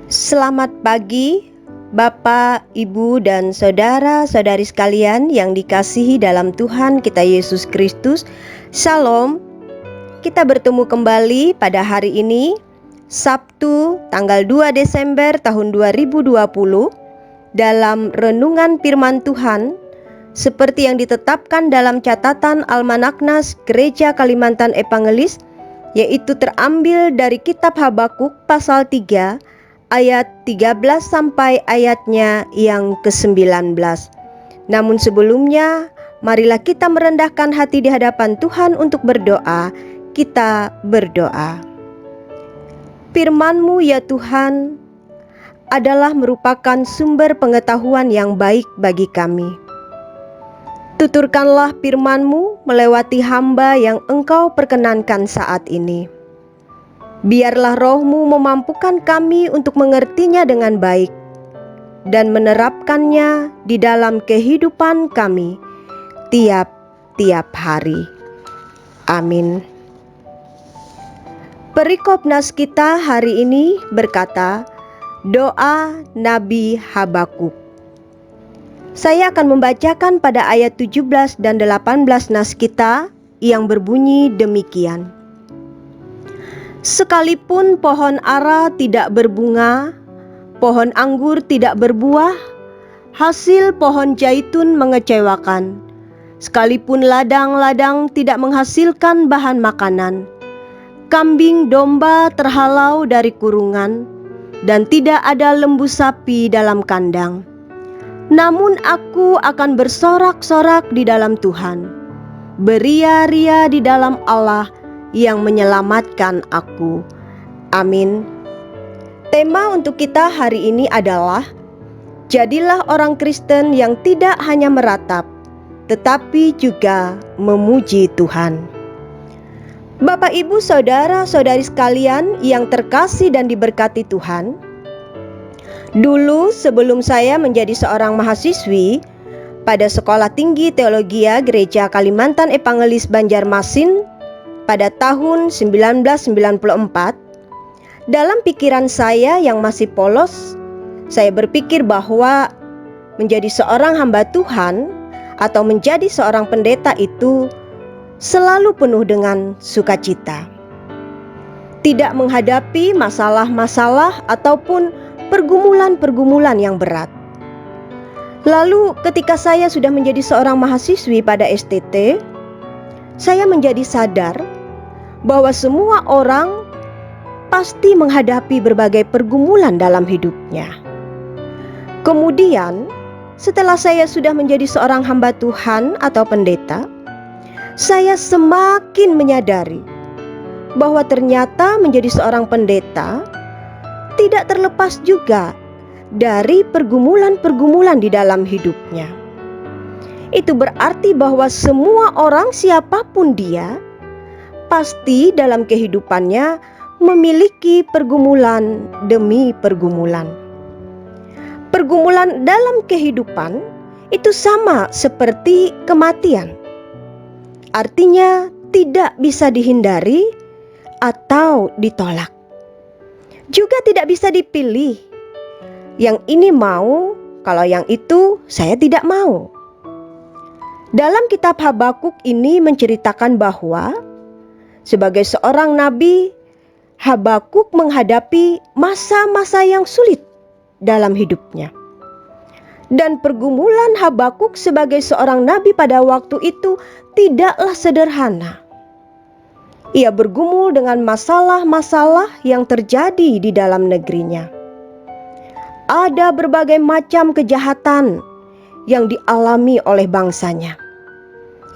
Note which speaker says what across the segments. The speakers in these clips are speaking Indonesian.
Speaker 1: Selamat pagi, Bapak, Ibu, dan saudara-saudari sekalian yang dikasihi dalam Tuhan kita Yesus Kristus. Shalom. Kita bertemu kembali pada hari ini, Sabtu, tanggal 2 Desember tahun 2020, dalam renungan firman Tuhan, seperti yang ditetapkan dalam catatan Almanaknas Gereja Kalimantan Evangelis, yaitu terambil dari kitab Habakuk pasal 3, ayat 13 sampai ayatnya yang ke-19. Namun sebelumnya, marilah kita merendahkan hati di hadapan Tuhan untuk berdoa. Kita berdoa. Firman-Mu ya Tuhan adalah merupakan sumber pengetahuan yang baik bagi kami. Tuturkanlah firman-Mu melewati hamba yang Engkau perkenankan saat ini. Biarlah Roh-Mu memampukan kami untuk mengertinya dengan baik dan menerapkannya di dalam kehidupan kami tiap-tiap hari. Amin. Perikop nas kita hari ini berkata, doa Nabi Habakuk. Saya akan membacakan pada ayat 17 dan 18 nas kita yang berbunyi demikian. Sekalipun pohon ara tidak berbunga, pohon anggur tidak berbuah, hasil pohon zaitun mengecewakan. Sekalipun ladang-ladang tidak menghasilkan bahan makanan, kambing domba terhalau dari kurungan, dan tidak ada lembu sapi dalam kandang. Namun aku akan bersorak-sorak di dalam Tuhan, beria-ria di dalam Allah yang menyelamatkan aku. Amin. Tema untuk kita hari ini adalah jadilah orang Kristen yang tidak hanya meratap, tetapi juga memuji Tuhan. Bapak, Ibu, saudara-saudari sekalian yang terkasih dan diberkati Tuhan, dulu sebelum saya menjadi seorang mahasiswi pada Sekolah Tinggi Teologi Gereja Kalimantan Evangelis Banjarmasin pada tahun 1994, dalam pikiran saya yang masih polos, saya berpikir bahwa menjadi seorang hamba Tuhan atau menjadi seorang pendeta itu selalu penuh dengan sukacita. Tidak menghadapi masalah-masalah ataupun pergumulan-pergumulan yang berat. Lalu ketika saya sudah menjadi seorang mahasiswi pada STT, saya menjadi sadar bahwa semua orang pasti menghadapi berbagai pergumulan dalam hidupnya. Kemudian, setelah saya sudah menjadi seorang hamba Tuhan atau pendeta, saya semakin menyadari bahwa ternyata menjadi seorang pendeta tidak terlepas juga dari pergumulan-pergumulan di dalam hidupnya. Itu berarti bahwa semua orang, siapapun dia, pasti dalam kehidupannya memiliki pergumulan demi pergumulan. Pergumulan dalam kehidupan itu sama seperti kematian. Artinya tidak bisa dihindari atau ditolak. Juga tidak bisa dipilih. Yang ini mau, kalau yang itu saya tidak mau. Dalam kitab Habakuk ini menceritakan bahwa sebagai seorang nabi, Habakuk menghadapi masa-masa yang sulit dalam hidupnya. Dan pergumulan Habakuk sebagai seorang nabi pada waktu itu tidaklah sederhana. Ia bergumul dengan masalah-masalah yang terjadi di dalam negerinya. Ada berbagai macam kejahatan yang dialami oleh bangsanya,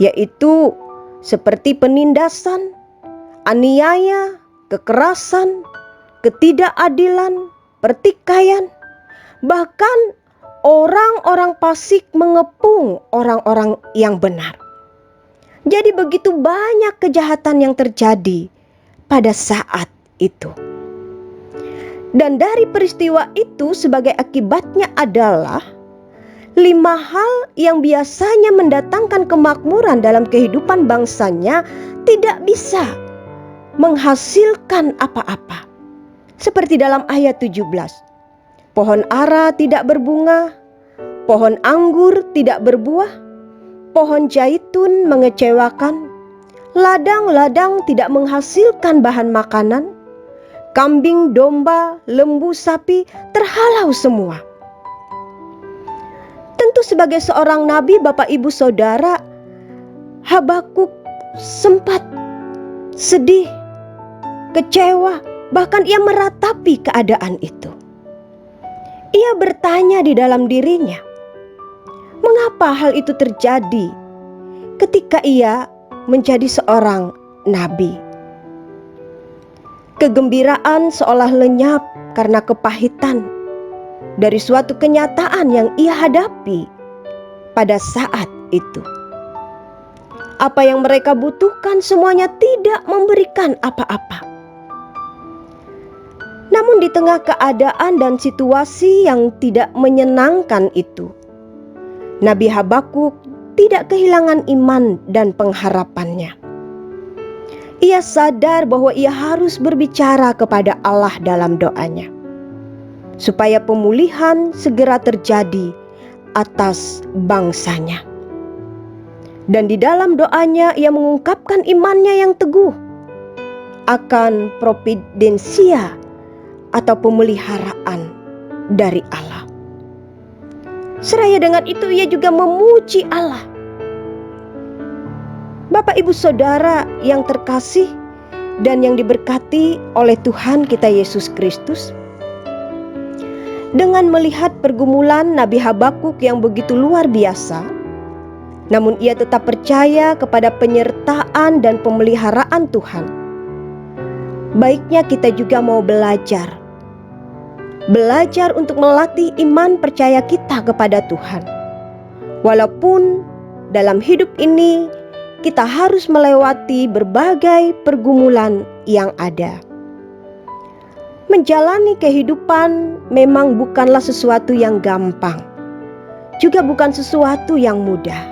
Speaker 1: yaitu seperti penindasan, aniaya, kekerasan, ketidakadilan, pertikaian, bahkan orang-orang fasik mengepung orang-orang yang benar. Jadi begitu banyak kejahatan yang terjadi pada saat itu. Dan dari peristiwa itu sebagai akibatnya adalah 5 hal yang biasanya mendatangkan kemakmuran dalam kehidupan bangsanya tidak bisa menghasilkan apa-apa. Seperti dalam ayat 17. Pohon ara tidak berbunga, pohon anggur tidak berbuah, pohon zaitun mengecewakan, ladang-ladang tidak menghasilkan bahan makanan, kambing, domba, lembu, sapi terhalau semua. Tentu sebagai seorang nabi, Bapak Ibu Saudara, Habakuk sempat sedih, kecewa, bahkan ia meratapi keadaan itu. Ia bertanya di dalam dirinya, mengapa hal itu terjadi ketika ia menjadi seorang nabi? Kegembiraan seolah lenyap karena kepahitan dari suatu kenyataan yang ia hadapi pada saat itu. Apa yang mereka butuhkan semuanya tidak memberikan apa-apa. Namun di tengah keadaan dan situasi yang tidak menyenangkan itu, Nabi Habakuk tidak kehilangan iman dan pengharapannya. Ia sadar bahwa ia harus berbicara kepada Allah dalam doanya, supaya pemulihan segera terjadi atas bangsanya. Dan di dalam doanya ia mengungkapkan imannya yang teguh akan providensia atau pemeliharaan dari Allah. Seraya dengan itu ia juga memuji Allah. Bapak Ibu Saudara yang terkasih dan yang diberkati oleh Tuhan kita Yesus Kristus, dengan melihat pergumulan Nabi Habakuk yang begitu luar biasa, namun ia tetap percaya kepada penyertaan dan pemeliharaan Tuhan. Baiknya kita juga mau belajar untuk melatih iman percaya kita kepada Tuhan. Walaupun dalam hidup ini kita harus melewati berbagai pergumulan yang ada. Menjalani kehidupan memang bukanlah sesuatu yang gampang, juga bukan sesuatu yang mudah.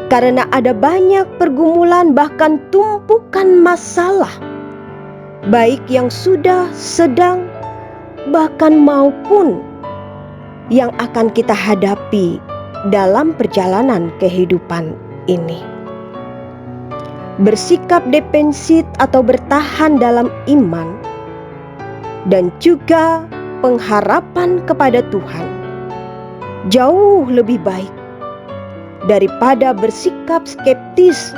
Speaker 1: Karena ada banyak pergumulan, bahkan tumpukan masalah, baik yang sudah, sedang, bahkan maupun yang akan kita hadapi dalam perjalanan kehidupan ini. Bersikap defensif atau bertahan dalam iman dan juga pengharapan kepada Tuhan jauh lebih baik daripada bersikap skeptis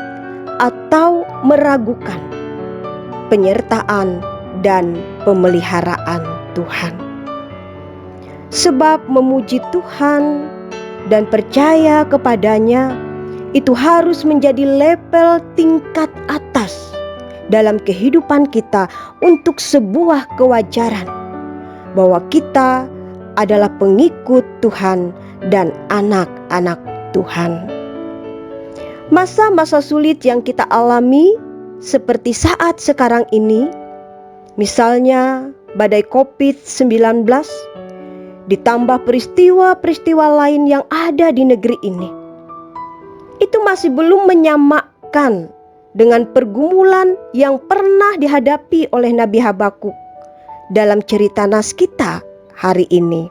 Speaker 1: atau meragukan penyertaan dan pemeliharaan Tuhan. Sebab memuji Tuhan dan percaya kepadanya itu harus menjadi level tingkat atas dalam kehidupan kita untuk sebuah kewajaran bahwa kita adalah pengikut Tuhan dan anak-anak Tuhan. Masa-masa sulit yang kita alami seperti saat sekarang ini, misalnya badai COVID-19, ditambah peristiwa-peristiwa lain yang ada di negeri ini, itu masih belum menyamakan dengan pergumulan yang pernah dihadapi oleh Nabi Habakuk dalam cerita nas kita hari ini.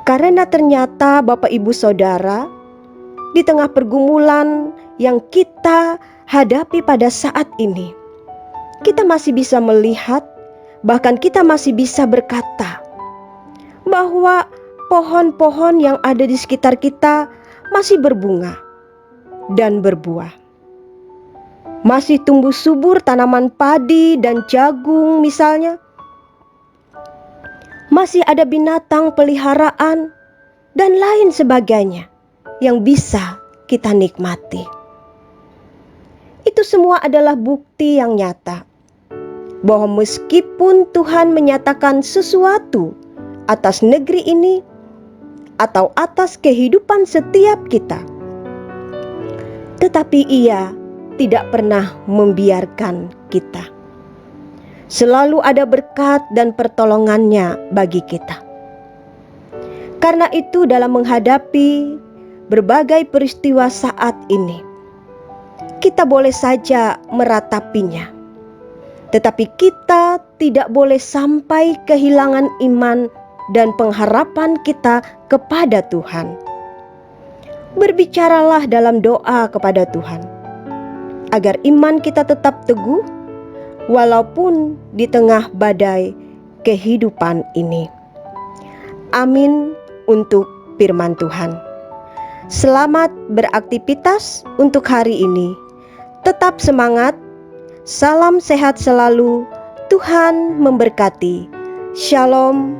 Speaker 1: Karena ternyata Bapak Ibu Saudara, di tengah pergumulan yang kita hadapi pada saat ini, kita masih bisa melihat, bahkan kita masih bisa berkata bahwa pohon-pohon yang ada di sekitar kita masih berbunga dan berbuah. Masih tumbuh subur tanaman padi dan jagung misalnya. Masih ada binatang peliharaan dan lain sebagainya yang bisa kita nikmati. Itu semua adalah bukti yang nyata bahwa meskipun Tuhan menyatakan sesuatu atas negeri ini atau atas kehidupan setiap kita, tetapi Ia tidak pernah membiarkan kita. Selalu ada berkat dan pertolongannya bagi kita. Karena itu dalam menghadapi berbagai peristiwa saat ini, kita boleh saja meratapinya, tetapi kita tidak boleh sampai kehilangan iman dan pengharapan kita kepada Tuhan. Berbicaralah dalam doa kepada Tuhan, agar iman kita tetap teguh walaupun di tengah badai kehidupan ini. Amin untuk firman Tuhan. Selamat beraktivitas untuk hari ini. Tetap semangat. Salam sehat selalu. Tuhan memberkati. Shalom.